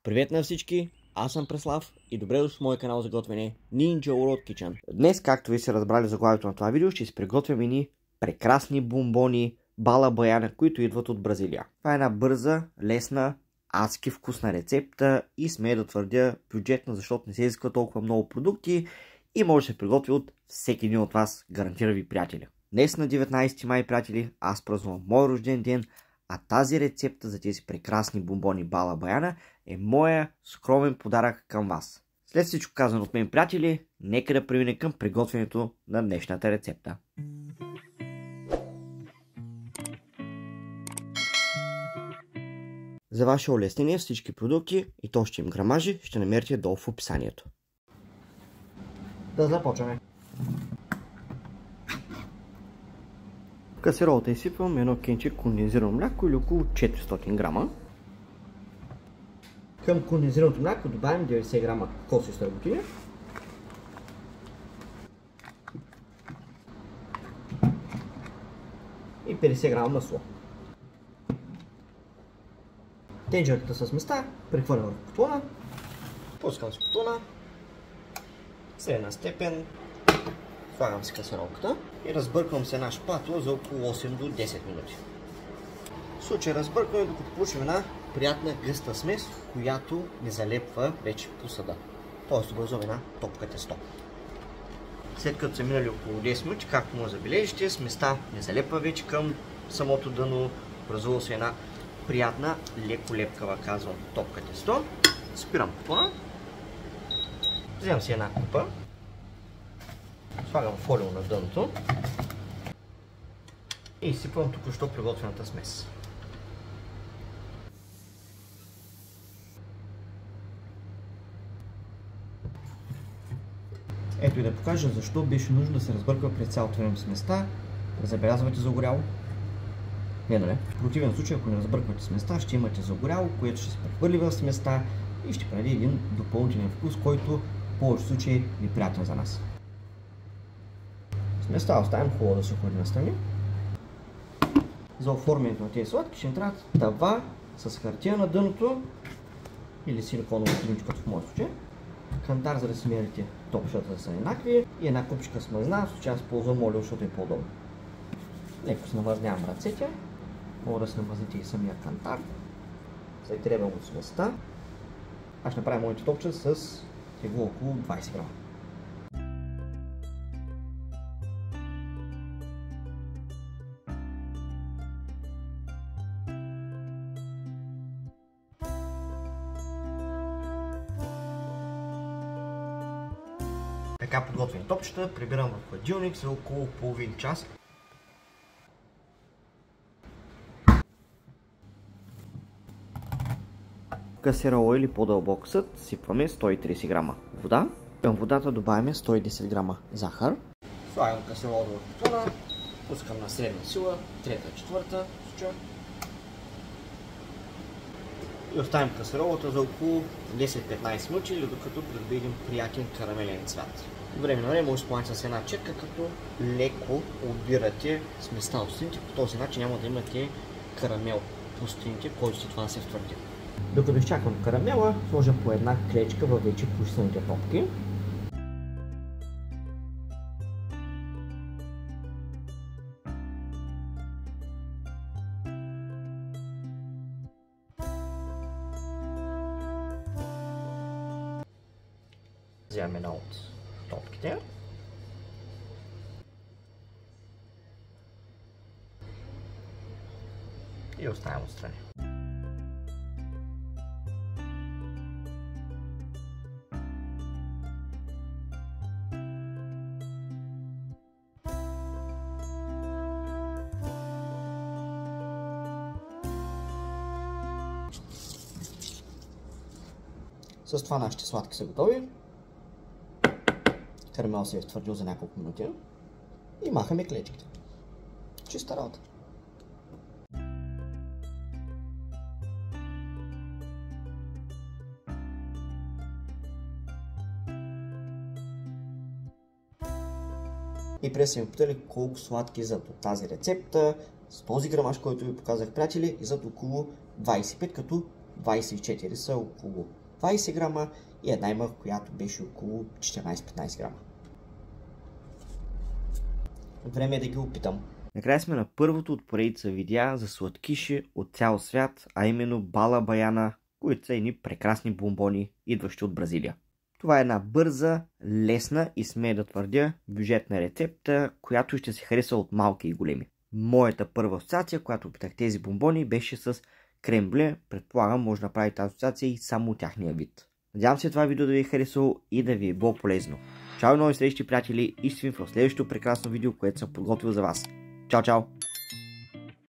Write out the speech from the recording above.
Привет на всички, аз съм Преслав и добре дошли в моя канал за готвене Ninja World Kitchen. Днес, както ви се разбрали заглавието на това видео, ще си приготвим едни прекрасни бомбони бала баяна, които идват от Бразилия. Това е една бърза, лесна, адски вкусна рецепта и смея да твърдя бюджетна, защото не се изисква толкова много продукти и може да се приготви от всеки един от вас, гарантира ви приятели. Днес на 19 май, приятели, аз празнувам мой рожден ден, а тази рецепта за тези прекрасни бомбони бала баяна е моя скромен подарък към вас. След всичко казано от мен, приятели, нека да преминем към приготвянето на днешната рецепта. За ваше улеснение всички продукти и точни им грамажи ще намерите долу в описанието. Да започваме. В касеролата изсипвам едно кенче кондензирано мляко или около 400 грама. Към кондензираното мляко добавим 90 грама кокос и стърготиня. И 50 грама масло. Тенджерката с места прехвърлям в котлона. Пускам с котлона. Средна степен. Слагам си касеролката и разбърквам с една шпатула за около 8 до 10 минути. В случай разбъркваме, докато получим една приятна гъста смес, която не залепва вече посада. Тоест образуваме една топка тесто. След като са минали около 10 минути, както може да забележите, сместа не залепва вече към самото дъно. Образува се една приятна, леко лепкава, казвам, топка тесто. Спирам котлона. Вземам си една купа. Слагам фолио на дъното и изсипвам току-що приготвената смес. Ето и да покажа защо беше нужно да се разбърква през цялото време сместа. Забелязвате загоряло? Не, нали? В противен случай, ако не разбърквате сместа, ще имате загоряло, което ще се прехвърли в сместа и ще прави един допълнителен вкус, който в повече случаи е неприятен за нас. Сместа оставим хубаво да се охлади настрани. За оформянето на тези сладки ще ни трябват тава с хартия на дъното или силиконово клинче, като в моят случай. Кантар, за да си мерите топчета да са еднакви и една купчика с мазнина, в случай аз ползвам олио, защото е по-удобно. Леко се навъзнявам ръцете, мога да се навъзните и самия кантар. Затребвам от сместа. Аз ще направя моите топчета с тегло около 20 грама. Така подготвени топчета прибирам в хладилник за около половин час. В касерола или по-дълбок съд сипваме 130 грама вода. Към водата добавяме 110 грама захар. Слагам касеролата в котлона, пускам на средна сила, трета, четвърта, и оставим касеролата за около 10-15 минути, или докато придобие един приятен карамелен цвят. Време на време може да спомняте с една четка, като леко отбирате сместа от страните, по този начин няма да имате карамел по страните, който след това се втвърди. Докато изчаквам карамела, сложа по една клечка във вече пушените топки. Вземам една от топките. И оставям отстрани. С това нашите сладки са готови. Карамел се е втвърдил за няколко минути и махаме клечките. Чиста работа. И преди са ми питали колко сладки излизат от тази рецепта. С този грамаж, който ви показах, приятели, излизат около 25, като 24 са около 20 грама и една има, която беше около 14-15 грама. Време е да ги опитам. Накрая сме на първото от поредица видеа за сладкиши от цял свят, а именно Бала Баяна, които са едни прекрасни бомбони, идващи от Бразилия. Това е една бърза, лесна и смея да твърдя бюджетна рецепта, която ще се хареса от малки и големи. Моята първа асоциация, която опитах тези бомбони, беше с крем-брюле. Предполагам, може да направи тази асоциация и само от тяхния вид. Надявам се това видео да ви е харесало и да ви е било полезно. Чао, нови срещи, приятели, и ще се видим в следващото прекрасно видео, което съм подготвил за вас. Чао, чао!